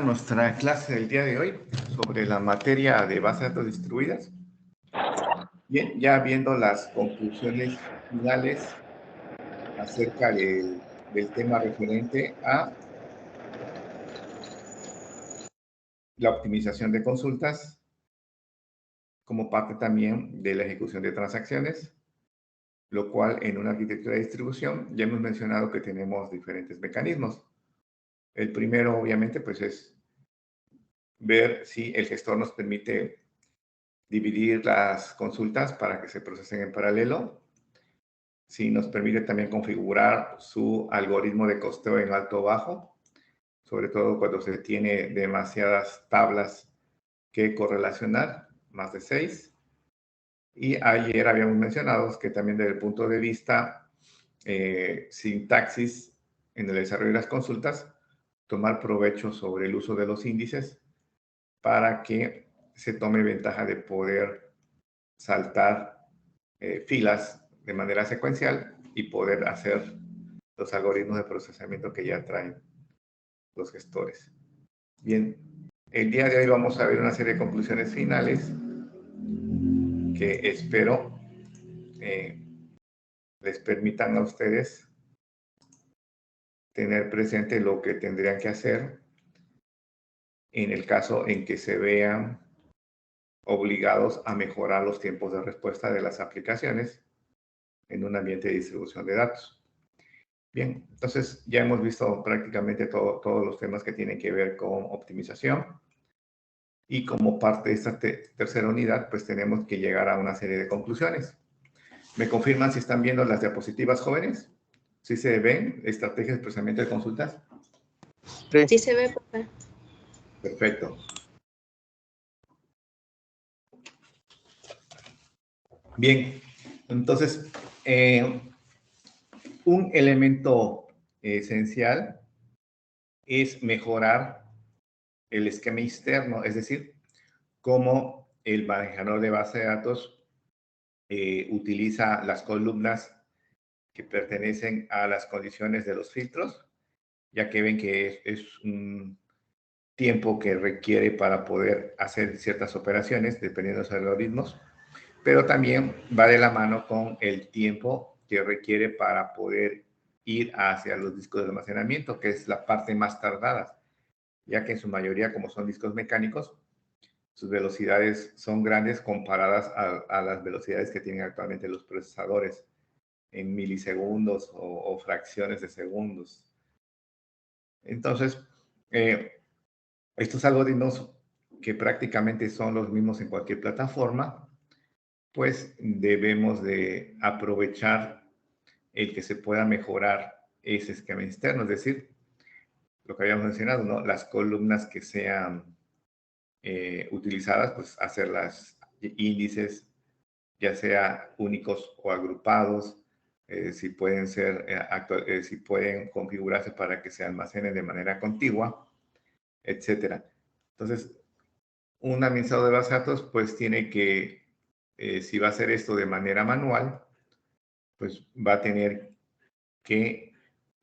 Nuestra clase del día de hoy sobre la materia de bases de datos distribuidas. Bien, ya viendo las conclusiones finales acerca del tema referente a la optimización de consultas como parte también de la ejecución de transacciones, lo cual en una arquitectura de distribución ya hemos mencionado que tenemos diferentes mecanismos. El primero, obviamente, pues es ver si el gestor nos permite dividir las consultas para que se procesen en paralelo. Si nos permite también configurar su algoritmo de costeo en alto o bajo, sobre todo cuando se tiene demasiadas tablas que correlacionar, más de 6. Y ayer habíamos mencionado que también desde el punto de vista sintaxis en el desarrollo de las consultas, tomar provecho sobre el uso de los índices para que se tome ventaja de poder saltar filas de manera secuencial y poder hacer los algoritmos de procesamiento que ya traen los gestores. Bien, el día de hoy vamos a ver una serie de conclusiones finales que espero les permitan a ustedes tener presente lo que tendrían que hacer en el caso en que se vean obligados a mejorar los tiempos de respuesta de las aplicaciones en un ambiente de distribución de datos. Bien, entonces ya hemos visto prácticamente todos los temas que tienen que ver con optimización y como parte de esta tercera unidad, pues tenemos que llegar a una serie de conclusiones. ¿Me confirman si están viendo las diapositivas, jóvenes? ¿Sí se ven estrategias de procesamiento de consultas? Sí se ve, papá. Perfecto. Bien, entonces, un elemento esencial es mejorar el esquema externo, es decir, cómo el manejador de base de datos utiliza las columnas que pertenecen a las condiciones de los filtros, ya que ven que es un tiempo que requiere para poder hacer ciertas operaciones, dependiendo de los algoritmos, pero también va de la mano con el tiempo que requiere para poder ir hacia los discos de almacenamiento, que es la parte más tardada, ya que en su mayoría, como son discos mecánicos, sus velocidades son grandes comparadas a las velocidades que tienen actualmente los procesadores en milisegundos o fracciones de segundos. Entonces, estos algoritmos, que prácticamente son los mismos en cualquier plataforma, pues debemos de aprovechar el que se pueda mejorar ese esquema externo, es decir, lo que habíamos mencionado, ¿no? Las columnas que sean utilizadas, pues hacerlas índices, ya sea únicos o agrupados, si pueden ser si pueden configurarse para que se almacenen de manera contigua, etcétera. Entonces, un administrador de bases de datos, pues tiene que, si va a hacer esto de manera manual, pues va a tener que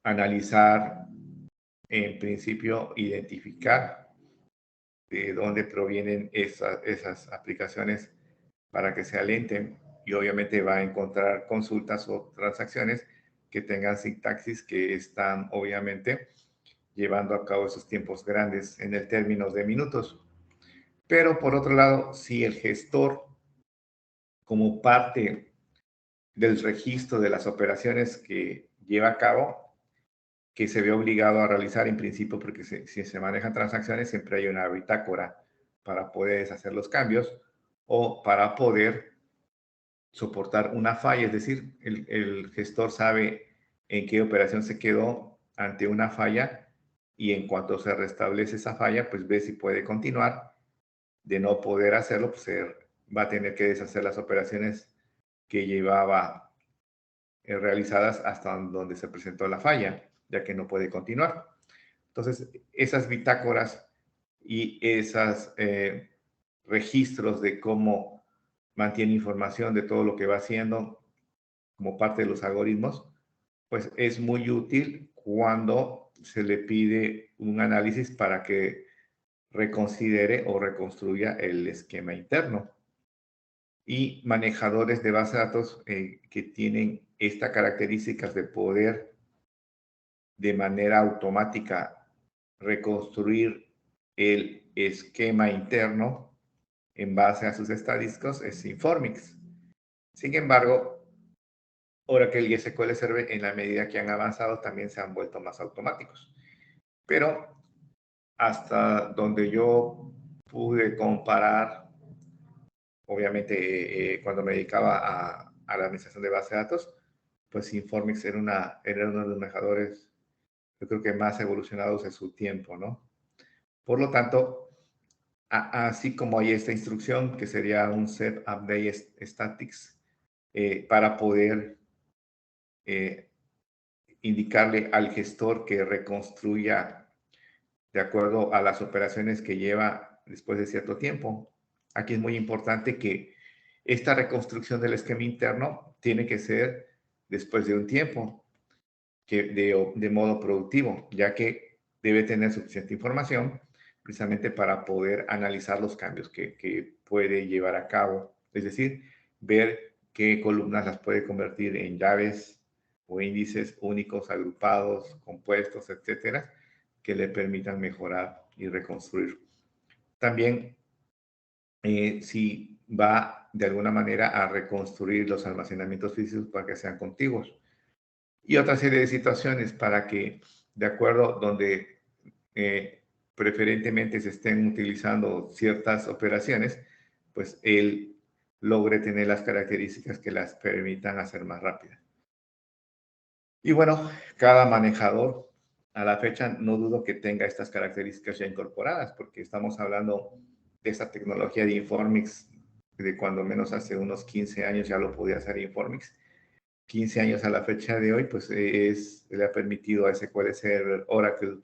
analizar, en principio, identificar de dónde provienen esas aplicaciones para que se alenten, y obviamente va a encontrar consultas o transacciones que tengan sintaxis que están obviamente llevando a cabo esos tiempos grandes en el término de minutos. Pero por otro lado, si el gestor, como parte del registro de las operaciones que lleva a cabo, que se ve obligado a realizar en principio, porque si se manejan transacciones, siempre hay una bitácora para poder deshacer los cambios o para poder soportar una falla, es decir, el gestor sabe en qué operación se quedó ante una falla y en cuanto se restablece esa falla, pues ve si puede continuar. De no poder hacerlo, pues va a tener que deshacer las operaciones que llevaba realizadas hasta donde se presentó la falla, ya que no puede continuar. Entonces, esas bitácoras y esos registros de cómo mantiene información de todo lo que va haciendo como parte de los algoritmos, pues es muy útil cuando se le pide un análisis para que reconsidere o reconstruya el esquema interno. Y manejadores de base de datos que tienen estas características de poder de manera automática reconstruir el esquema interno en base a sus estadísticos es Informix. Sin embargo, Oracle y SQL Server, en la medida que han avanzado, también se han vuelto más automáticos. Pero hasta donde yo pude comparar, obviamente cuando me dedicaba a la administración de base de datos, pues Informix era uno de los manejadores, yo creo que más evolucionados en su tiempo, ¿no? Por lo tanto, así como hay esta instrucción que sería un set update statics para poder indicarle al gestor que reconstruya de acuerdo a las operaciones que lleva después de cierto tiempo. Aquí es muy importante que esta reconstrucción del esquema interno tiene que ser después de un tiempo, de modo productivo, ya que debe tener suficiente información precisamente para poder analizar los cambios que puede llevar a cabo. Es decir, ver qué columnas las puede convertir en llaves o índices únicos, agrupados, compuestos, etcétera, que le permitan mejorar y reconstruir. También, si va de alguna manera a reconstruir los almacenamientos físicos para que sean contiguos. Y otra serie de situaciones para que, de acuerdo donde preferentemente se estén utilizando ciertas operaciones, pues él logre tener las características que las permitan hacer más rápidas. Y bueno, cada manejador a la fecha no dudo que tenga estas características ya incorporadas, porque estamos hablando de esta tecnología de Informix, de cuando menos hace unos 15 años ya lo podía hacer Informix. 15 años a la fecha de hoy, pues le ha permitido a SQL Server, Oracle,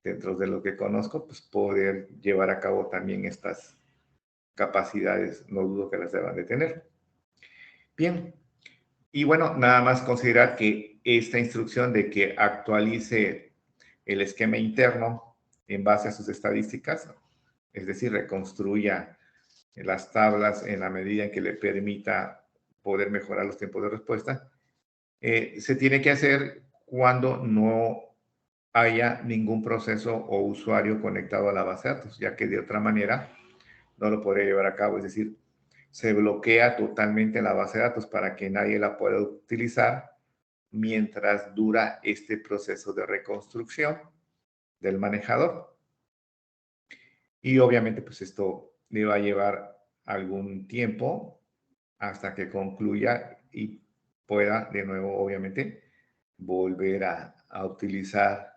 dentro de lo que conozco, pues poder llevar a cabo también estas capacidades, no dudo que las deban de tener. Bien, y bueno, nada más considerar que esta instrucción de que actualice el esquema interno en base a sus estadísticas, es decir, reconstruya las tablas en la medida en que le permita poder mejorar los tiempos de respuesta, se tiene que hacer cuando no haya ningún proceso o usuario conectado a la base de datos, ya que de otra manera no lo podría llevar a cabo. Es decir, se bloquea totalmente la base de datos para que nadie la pueda utilizar mientras dura este proceso de reconstrucción del manejador. Y obviamente, pues esto le va a llevar algún tiempo hasta que concluya y pueda de nuevo, obviamente, volver a utilizar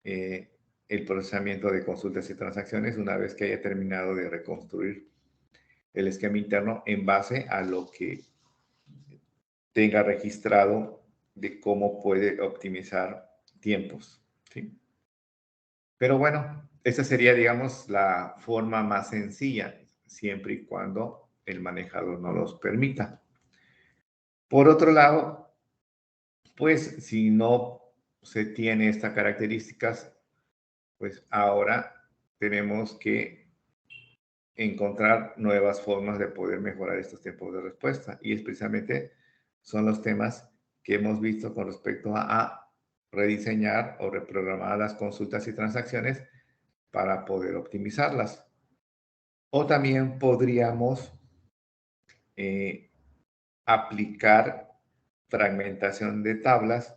el procesamiento de consultas y transacciones una vez que haya terminado de reconstruir el esquema interno en base a lo que tenga registrado de cómo puede optimizar tiempos, ¿sí? Pero bueno, esa sería, digamos, la forma más sencilla, siempre y cuando el manejador no los permita. Por otro lado, pues si no se tiene estas características, pues ahora tenemos que encontrar nuevas formas de poder mejorar estos tiempos de respuesta. Y precisamente son los temas que hemos visto con respecto a rediseñar o reprogramar las consultas y transacciones para poder optimizarlas. O también podríamos aplicar fragmentación de tablas,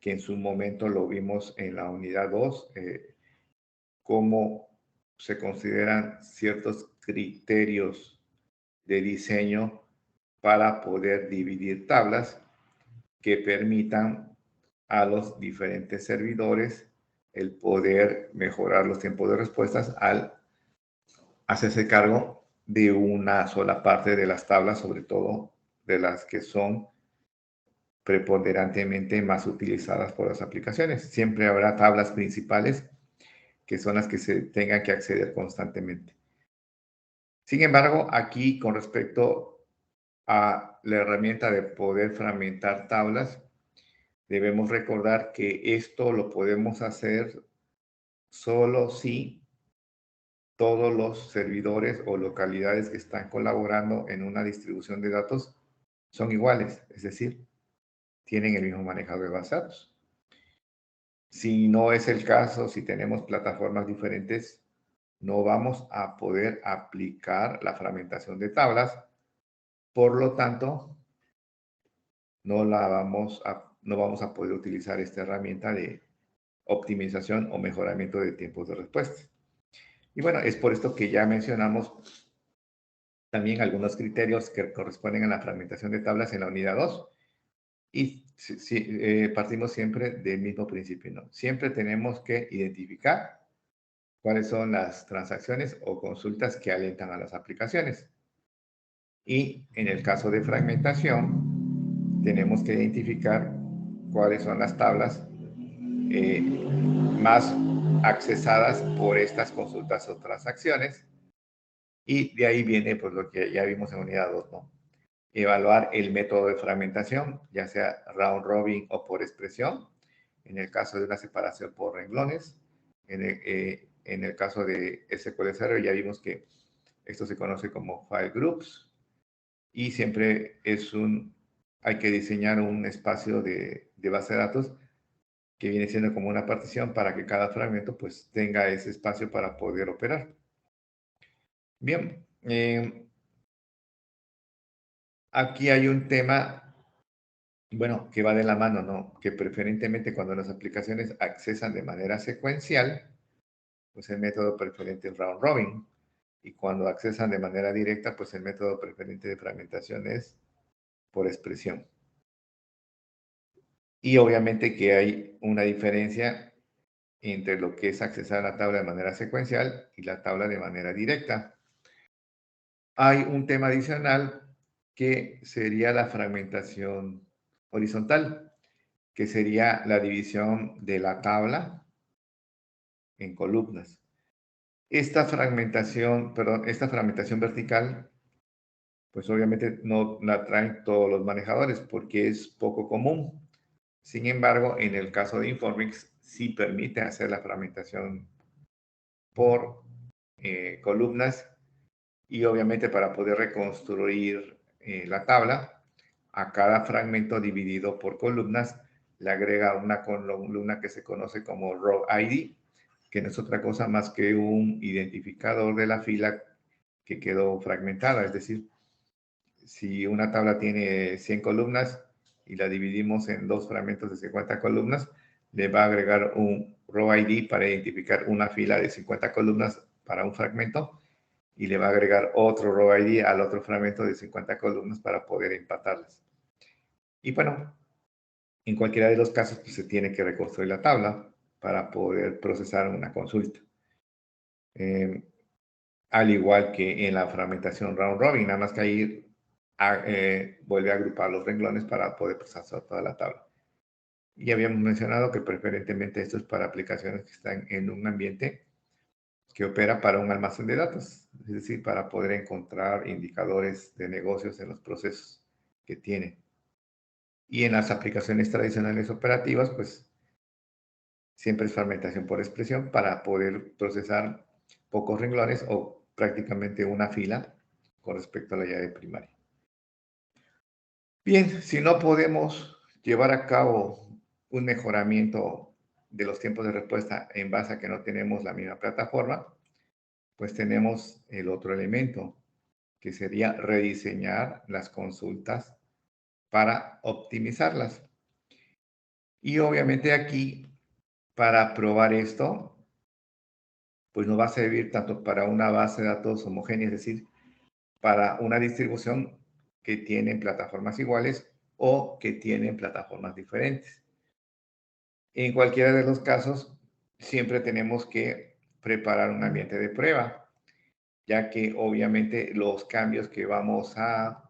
que en su momento lo vimos en la unidad 2, cómo se consideran ciertos criterios de diseño para poder dividir tablas que permitan a los diferentes servidores el poder mejorar los tiempos de respuestas al hacerse cargo de una sola parte de las tablas, sobre todo de las que son preponderantemente más utilizadas por las aplicaciones. Siempre habrá tablas principales que son las que se tengan que acceder constantemente. Sin embargo, aquí con respecto a la herramienta de poder fragmentar tablas, debemos recordar que esto lo podemos hacer solo si todos los servidores o localidades que están colaborando en una distribución de datos son iguales, es decir, tienen el mismo manejador de base de datos. Si no es el caso, si tenemos plataformas diferentes, no vamos a poder aplicar la fragmentación de tablas. Por lo tanto, no vamos a poder utilizar esta herramienta de optimización o mejoramiento de tiempos de respuesta. Y bueno, es por esto que ya mencionamos también algunos criterios que corresponden a la fragmentación de tablas en la unidad 2. Y partimos siempre del mismo principio, ¿no? Siempre tenemos que identificar cuáles son las transacciones o consultas que alentan a las aplicaciones. Y en el caso de fragmentación, tenemos que identificar cuáles son las tablas más accesadas por estas consultas o transacciones. Y de ahí viene pues lo que ya vimos en unidad 2, ¿no? Evaluar el método de fragmentación, ya sea round robin o por expresión, en el caso de una separación por renglones. En el caso de SQL Server ya vimos que esto se conoce como file groups y siempre hay que diseñar un espacio de base de datos que viene siendo como una partición para que cada fragmento pues tenga ese espacio para poder operar. Bien, aquí hay un tema, bueno, que va de la mano, ¿no? Que preferentemente cuando las aplicaciones accesan de manera secuencial, pues el método preferente es round robin. Y cuando accesan de manera directa, pues el método preferente de fragmentación es por expresión. Y obviamente que hay una diferencia entre lo que es accesar a la tabla de manera secuencial y la tabla de manera directa. Hay un tema adicional que sería la fragmentación horizontal, que sería la división de la tabla en columnas. Esta fragmentación vertical, pues obviamente no la traen todos los manejadores porque es poco común. Sin embargo, en el caso de Informix, sí permite hacer la fragmentación por columnas y obviamente para poder reconstruir la tabla, a cada fragmento dividido por columnas le agrega una columna que se conoce como row ID, que no es otra cosa más que un identificador de la fila que quedó fragmentada. Es decir, si una tabla tiene 100 columnas y la dividimos en dos fragmentos de 50 columnas, le va a agregar un row ID para identificar una fila de 50 columnas para un fragmento y le va a agregar otro row ID al otro fragmento de 50 columnas para poder empatarlas. Y bueno, en cualquiera de los casos pues, se tiene que reconstruir la tabla para poder procesar una consulta. Al igual que en la fragmentación round robin, nada más que ahí vuelve a agrupar los renglones para poder procesar toda la tabla. Y habíamos mencionado que preferentemente esto es para aplicaciones que están en un ambiente que opera para un almacén de datos, es decir, para poder encontrar indicadores de negocios en los procesos que tiene. Y en las aplicaciones tradicionales operativas, pues siempre es fragmentación por expresión para poder procesar pocos renglones o prácticamente una fila con respecto a la llave primaria. Bien, si no podemos llevar a cabo un mejoramiento de los tiempos de respuesta en base a que no tenemos la misma plataforma, pues tenemos el otro elemento, que sería rediseñar las consultas para optimizarlas. Y obviamente aquí, para probar esto, pues nos va a servir tanto para una base de datos homogénea, es decir, para una distribución que tiene plataformas iguales o que tienen plataformas diferentes. En cualquiera de los casos, siempre tenemos que preparar un ambiente de prueba, ya que obviamente los cambios que vamos a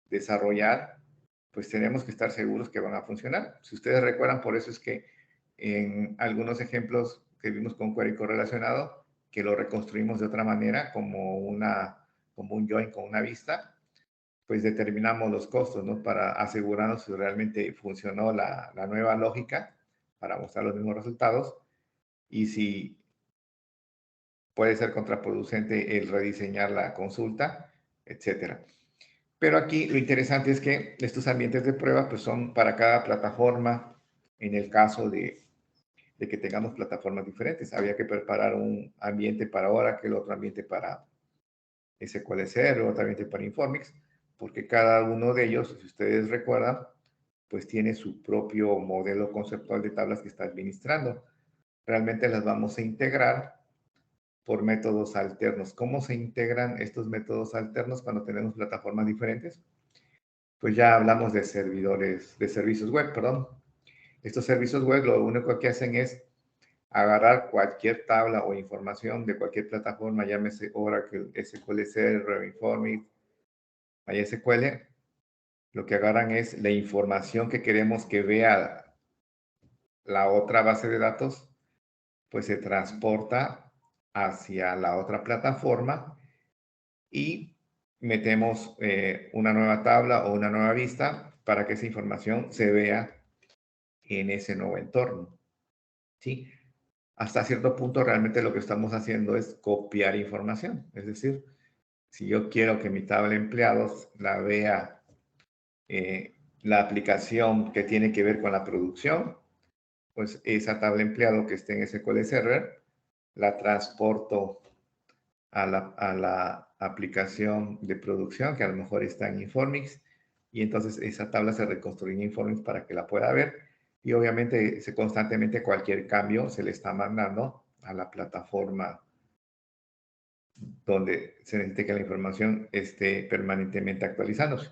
desarrollar, pues tenemos que estar seguros que van a funcionar. Si ustedes recuerdan, por eso es que en algunos ejemplos que vimos con query correlacionado, que lo reconstruimos de otra manera, como un join con una vista, pues determinamos los costos, ¿no? Para asegurarnos si realmente funcionó la nueva lógica para mostrar los mismos resultados y si puede ser contraproducente el rediseñar la consulta, etcétera. Pero aquí lo interesante es que estos ambientes de prueba pues son para cada plataforma. En el caso de que tengamos plataformas diferentes, había que preparar un ambiente para Oracle, otro ambiente para SQL Server, otro ambiente para Informix, porque cada uno de ellos, si ustedes recuerdan, pues tiene su propio modelo conceptual de tablas que está administrando. Realmente las vamos a integrar por métodos alternos. ¿Cómo se integran estos métodos alternos cuando tenemos plataformas diferentes? Pues ya hablamos de servidores, de servicios web, perdón. Estos servicios web lo único que hacen es agarrar cualquier tabla o información de cualquier plataforma, llámese Oracle, SQL Server, Informix, MySQL, lo que agarran es la información que queremos que vea la otra base de datos, pues se transporta hacia la otra plataforma y metemos una nueva tabla o una nueva vista para que esa información se vea en ese nuevo entorno. ¿Sí? Hasta cierto punto realmente lo que estamos haciendo es copiar información. Es decir, si yo quiero que mi tabla de empleados la vea la aplicación que tiene que ver con la producción, pues esa tabla de empleado que esté en SQL Server, la transporto a la aplicación de producción, que a lo mejor está en Informix, y entonces esa tabla se reconstruye en Informix para que la pueda ver, y obviamente constantemente cualquier cambio se le está mandando a la plataforma donde se necesita que la información esté permanentemente actualizándose.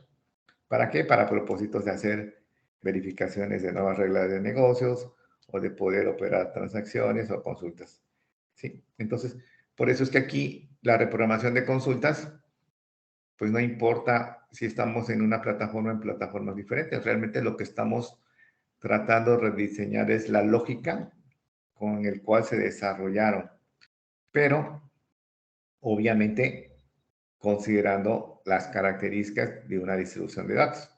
¿Para qué? Para propósitos de hacer verificaciones de nuevas reglas de negocios o de poder operar transacciones o consultas. ¿Sí? Entonces, por eso es que aquí la reprogramación de consultas, pues no importa si estamos en una plataforma o en plataformas diferentes. Realmente lo que estamos tratando de rediseñar es la lógica con el cual se desarrollaron. Pero, obviamente, considerando las características de una distribución de datos.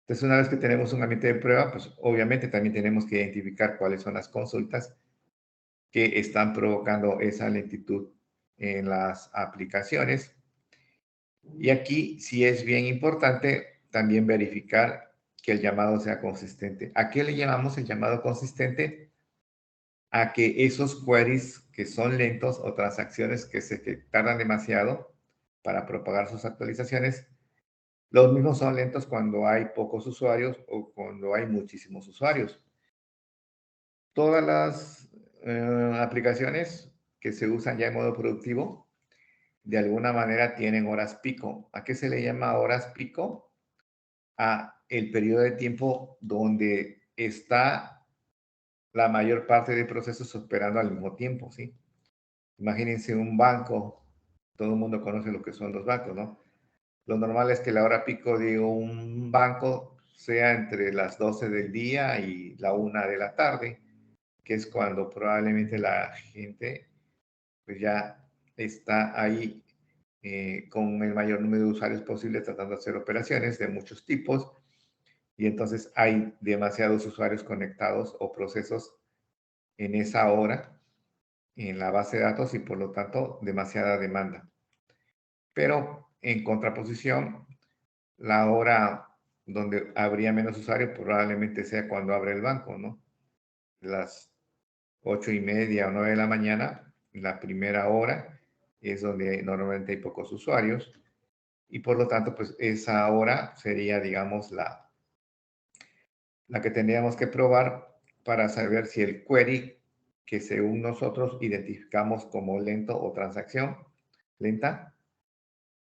Entonces, una vez que tenemos un ambiente de prueba, pues obviamente también tenemos que identificar cuáles son las consultas que están provocando esa lentitud en las aplicaciones. Y aquí sí es bien importante también verificar que el llamado sea consistente. ¿A qué le llamamos el llamado consistente? A que esos queries que son lentos o transacciones que tardan demasiado para propagar sus actualizaciones, los mismos son lentos cuando hay pocos usuarios o cuando hay muchísimos usuarios. Todas las aplicaciones que se usan ya en modo productivo, de alguna manera tienen horas pico. ¿A qué se le llama horas pico? A el periodo de tiempo donde está la mayor parte de procesos operando al mismo tiempo, ¿sí? Imagínense un banco, todo el mundo conoce lo que son los bancos, ¿no? Lo normal es que la hora pico de un banco sea entre las 12 del día y la 1 de la tarde, que es cuando probablemente la gente pues ya está ahí con el mayor número de usuarios posible tratando de hacer operaciones de muchos tipos y entonces hay demasiados usuarios conectados o procesos en esa hora en la base de datos y por lo tanto demasiada demanda. Pero en contraposición, la hora donde habría menos usuarios probablemente sea cuando abre el banco, ¿no? Las 8:30 o 9 de la mañana, la primera hora es donde normalmente hay pocos usuarios y por lo tanto, pues esa hora sería, digamos, la que tendríamos que probar para saber si el query que según nosotros identificamos como lento o transacción lenta,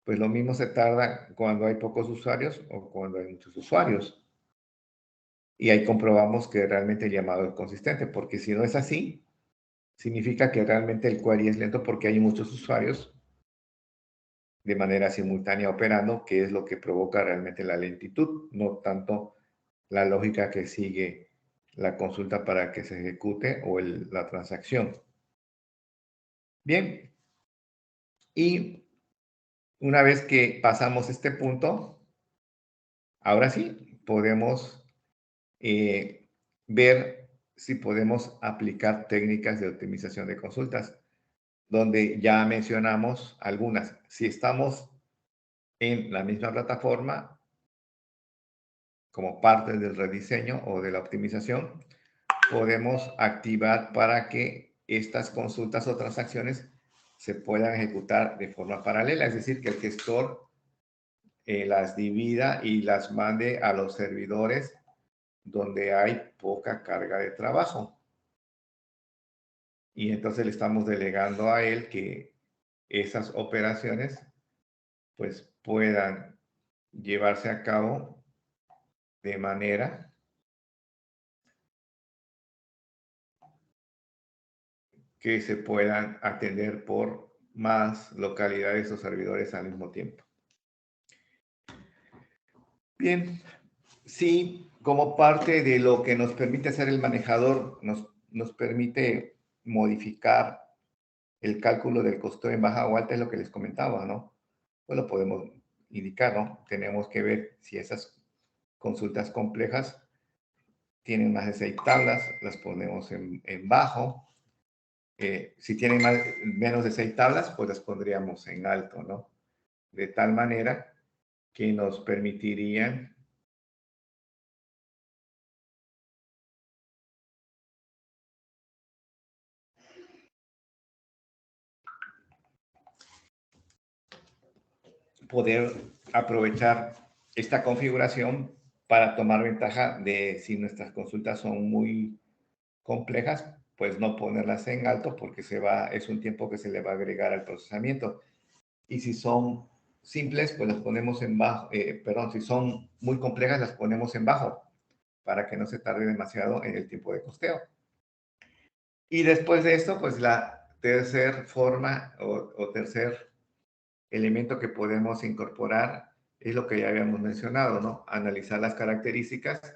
pues lo mismo se tarda cuando hay pocos usuarios o cuando hay muchos usuarios. Y ahí comprobamos que realmente el llamado es consistente, porque si no es así, significa que realmente el query es lento porque hay muchos usuarios de manera simultánea operando, que es lo que provoca realmente la lentitud, no tanto la lógica que sigue la consulta para que se ejecute o la transacción. Bien, y una vez que pasamos este punto, ahora sí podemos ver si podemos aplicar técnicas de optimización de consultas. donde ya mencionamos algunas. Si estamos en la misma plataforma, como parte del rediseño o de la optimización, podemos activar para que estas consultas o transacciones se puedan ejecutar de forma paralela, es decir, que el gestor las divida y las mande a los servidores donde hay poca carga de trabajo. Y entonces le estamos delegando a él que esas operaciones pues puedan llevarse a cabo de manera que se puedan atender por más localidades o servidores al mismo tiempo. Bien, sí, como parte de lo que nos permite hacer el manejador, nos permite modificar el cálculo del costo en baja o alta, es lo que les comentaba, ¿no? Pues lo podemos indicar, ¿no? Tenemos que ver si esas consultas complejas tienen más de 6 tablas, las ponemos en bajo. Si tienen menos de 6 tablas, pues las pondríamos en alto, ¿no? De tal manera que nos permitirían poder aprovechar esta configuración para tomar ventaja de si nuestras consultas son muy complejas, pues no ponerlas en alto porque es un tiempo que se le va a agregar al procesamiento. Y si son simples, pues las ponemos en bajo, perdón, si son muy complejas, las ponemos en bajo para que no se tarde demasiado en el tiempo de costeo. Y después de esto, pues la tercera forma o tercer elemento que podemos incorporar es lo que ya habíamos mencionado, ¿no? Analizar las características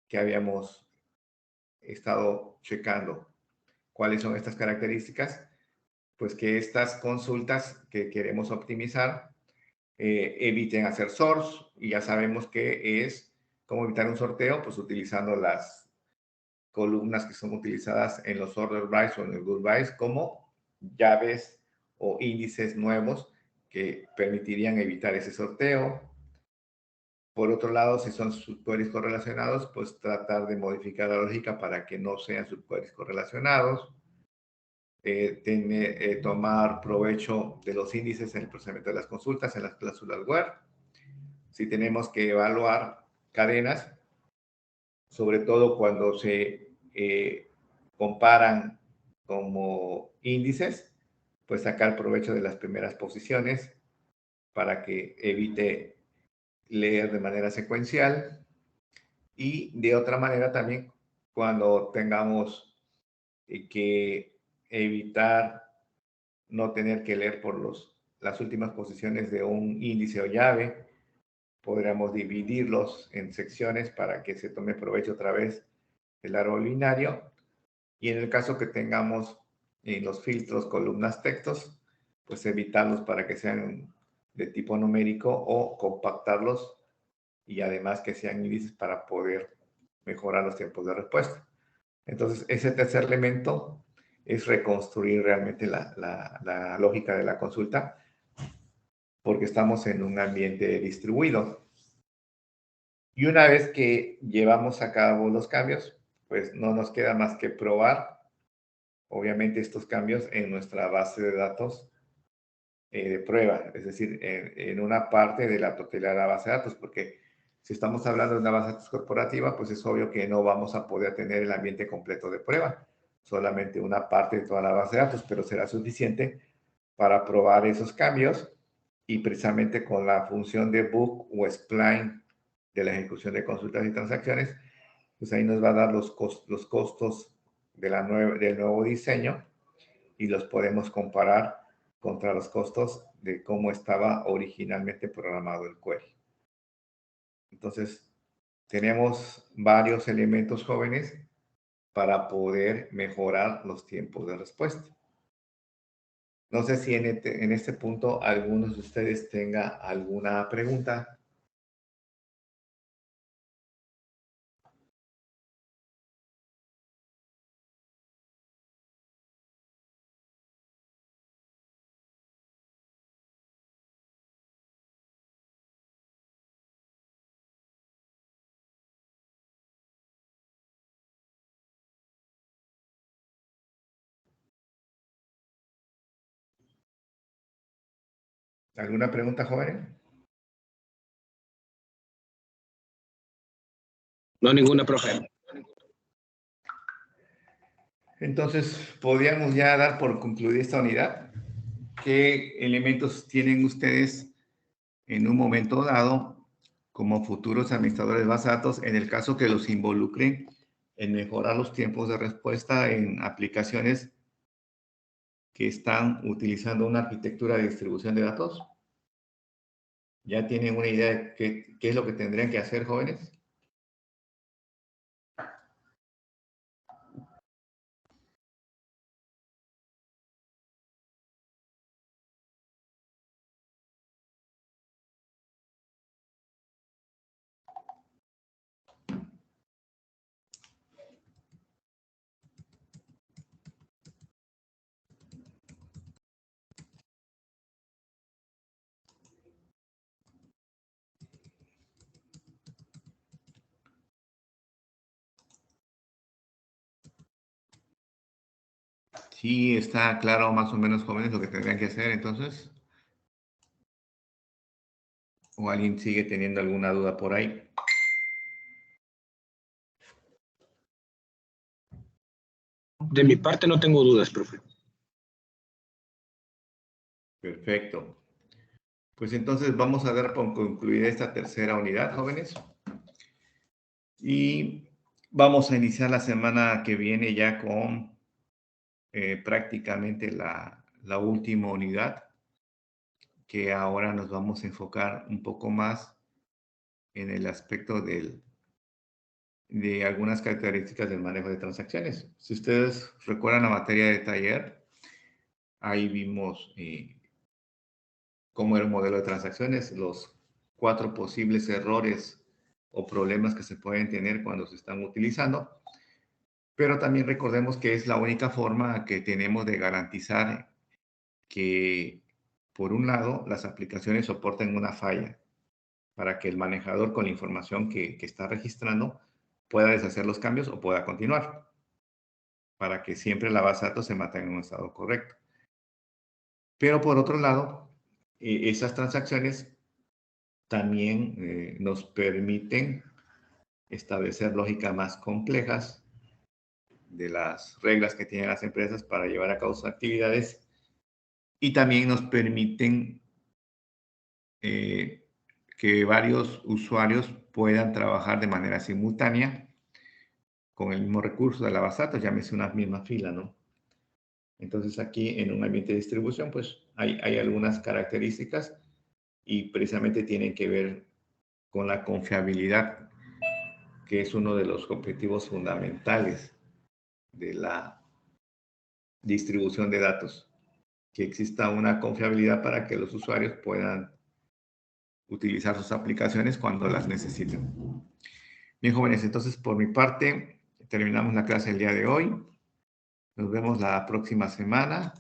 que habíamos estado checando. ¿Cuáles son estas características? Pues que estas consultas que queremos optimizar eviten hacer source, y ya sabemos que es cómo evitar un sorteo, pues utilizando las columnas que son utilizadas en los order bytes o en el good bytes como llaves o índices nuevos que permitirían evitar ese sorteo. Por otro lado, si son subqueries correlacionados, pues tratar de modificar la lógica para que no sean subqueries correlacionados. Tomar provecho de los índices en el procesamiento de las consultas, en las cláusulas where. Si tenemos que evaluar cadenas, sobre todo cuando se comparan como índices, pues sacar provecho de las primeras posiciones para que evite leer de manera secuencial. Y de otra manera también, cuando tengamos que evitar no tener que leer por las últimas posiciones de un índice o llave, podríamos dividirlos en secciones para que se tome provecho otra vez del árbol binario. Y en el caso que tengamos en los filtros columnas textos, pues evitarlos para que sean de tipo numérico o compactarlos y además que sean índices para poder mejorar los tiempos de respuesta. Entonces, ese tercer elemento es reconstruir realmente la lógica de la consulta porque estamos en un ambiente distribuido. Y una vez que llevamos a cabo los cambios, pues no nos queda más que probar, obviamente, estos cambios en nuestra base de datos de prueba, es decir, en una parte de la totalidad de la base de datos, porque si estamos hablando de una base de datos corporativa, pues es obvio que no vamos a poder tener el ambiente completo de prueba, solamente una parte de toda la base de datos, pero será suficiente para probar esos cambios y precisamente con la función de book o spline de la ejecución de consultas y transacciones, pues ahí nos va a dar los costos de del nuevo diseño y los podemos comparar contra los costos de cómo estaba originalmente programado el query. Entonces, tenemos varios elementos jóvenes para poder mejorar los tiempos de respuesta. No sé si en este punto algunos de ustedes tenga alguna pregunta. ¿Alguna pregunta, jóvenes? No, ninguna, profe. Entonces, podríamos ya dar por concluida esta unidad. ¿Qué elementos tienen ustedes en un momento dado como futuros administradores de base de datos en el caso que los involucren en mejorar los tiempos de respuesta en aplicaciones que están utilizando una arquitectura de distribución de datos? ¿Ya tienen una idea de qué es lo que tendrían que hacer, jóvenes? Sí, está claro más o menos, jóvenes, lo que tendrían que hacer, entonces. ¿O alguien sigue teniendo alguna duda por ahí? De mi parte no tengo dudas, profe. Perfecto. Pues entonces vamos a dar por concluida esta tercera unidad, jóvenes. Y vamos a iniciar la semana que viene ya con prácticamente la última unidad, que ahora nos vamos a enfocar un poco más en el aspecto de algunas características del manejo de transacciones. Si ustedes recuerdan la materia de taller, ahí vimos cómo era el modelo de transacciones, los 4 posibles errores o problemas que se pueden tener cuando se están utilizando. Pero también recordemos que es la única forma que tenemos de garantizar que, por un lado, las aplicaciones soporten una falla para que el manejador con la información que está registrando pueda deshacer los cambios o pueda continuar, para que siempre la base de datos se mantenga en un estado correcto. Pero por otro lado, esas transacciones también nos permiten establecer lógicas más complejas de las reglas que tienen las empresas para llevar a cabo sus actividades y también nos permiten que varios usuarios puedan trabajar de manera simultánea con el mismo recurso de la base de datos, llámese una misma fila, ¿no? Entonces aquí en un ambiente de distribución pues hay algunas características y precisamente tienen que ver con la confiabilidad, que es uno de los objetivos fundamentales de la distribución de datos, que exista una confiabilidad para que los usuarios puedan utilizar sus aplicaciones cuando las necesiten. Bien, jóvenes, entonces por mi parte terminamos la clase el día de hoy. Nos vemos la próxima semana.